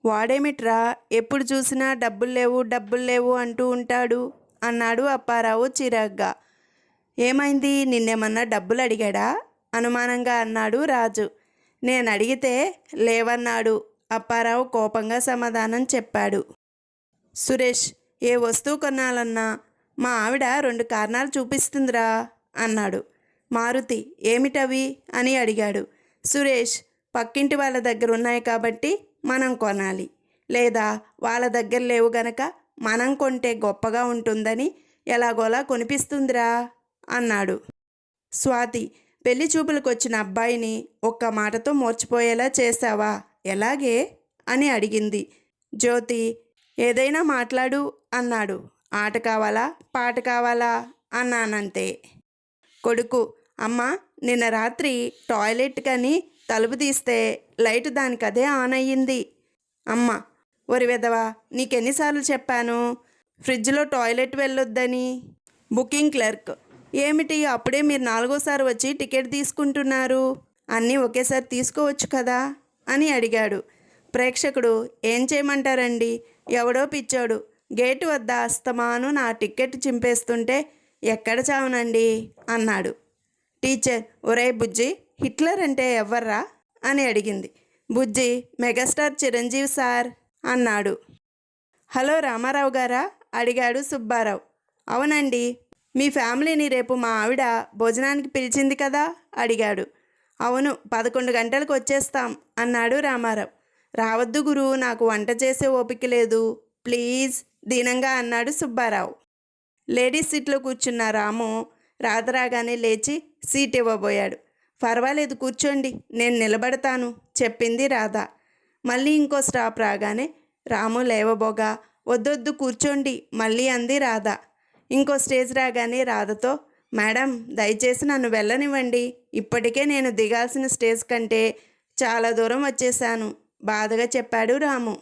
వాడేమిట్రా ఎప్పుడు చూసినా డబ్బులు లేవు అంటూ ఉంటాడు అన్నాడు అప్పారావు చిరాగ్గా. ఏమైంది, నిన్నేమన్నా డబ్బులు అడిగాడా అనుమానంగా అన్నాడు రాజు. నేను అడిగితే లేవన్నాడు అప్పారావు కోపంగా సమాధానం చెప్పాడు. సురేష్, ఏ వస్తువు కొనాలన్నా మా ఆవిడ 2 కారణాలు చూపిస్తుందిరా అన్నాడు. మారుతి, ఏమిటవి అని అడిగాడు. సురేష్, పక్కింటి వాళ్ళ దగ్గర ఉన్నాయి కాబట్టి మనం కొనాలి, లేదా వాళ్ళ దగ్గర లేవు గనక మనం కొంటే గొప్పగా ఉంటుందని ఎలాగోలా కొనిపిస్తుందిరా అన్నాడు. స్వాతి, పెళ్లి చూపులకు వచ్చిన అబ్బాయిని ఒక్క మాటతో మోర్చిపోయేలా చేశావా, ఎలాగే అని అడిగింది. జ్యోతి, ఏదైనా మాట్లాడు అన్నాడు. ఆట కావాలా పాట కావాలా అన్నానంతే. కొడుకు, అమ్మ నిన్న రాత్రి టాయిలెట్ కని తలుపు తీస్తే లైట్ దానికదే ఆన్ అయ్యింది. అమ్మ, ఒరి వెదవా, నీకెన్నిసార్లు చెప్పాను ఫ్రిడ్జ్లో టాయిలెట్ వెళ్ళొద్దని. బుకింగ్ క్లర్క్, ఏమిటి అప్పుడే మీరు 4వ సారి వచ్చి టికెట్ తీసుకుంటున్నారు, అన్నీ ఒకేసారి తీసుకోవచ్చు కదా అని అడిగాడు. ప్రేక్షకుడు, ఏం చేయమంటారండి, ఎవడో పిచ్చోడు గేటు వద్ద అస్తమాను నా టికెట్ చింపేస్తుంటే ఎక్కడ చావునండి అన్నాడు. టీచర్, ఒరే బుజ్జి, హిట్లర్ అంటే ఎవర్రా అని అడిగింది. బుజ్జి, మెగాస్టార్ చిరంజీవి సార్ అన్నాడు. హలో రామారావు గారా అడిగాడు సుబ్బారావు. అవునండి, మీ ఫ్యామిలీని రేపు మా ఆవిడ భోజనానికి పిలిచింది కదా అడిగాడు. అవును, 11 గంటలకు వచ్చేస్తాం అన్నాడు రామారావు. రావద్దు గురు, నాకు వంట చేసే ఓపిక లేదు ప్లీజ్ దీనంగా అన్నాడు సుబ్బారావు. లేడీస్ సీట్లో కూర్చున్న రాము రాగానే లేచి సీట్ ఇవ్వబోయాడు. పర్వాలేదు కూర్చోండి, నేను నిలబడతాను చెప్పింది రాధ. మళ్ళీ ఇంకో స్టాప్ రాగానే రాము లేవబోగా వద్దొద్దు కూర్చోండి మళ్ళీ అంది రాధ. ఇంకో స్టేజ్ రాగానే రాధతో, మేడం దయచేసి నన్ను వెళ్ళనివ్వండి, ఇప్పటికే నేను దిగాల్సిన స్టేజ్ కంటే చాలా దూరం వచ్చేశాను బాధగా చెప్పాడు రాము.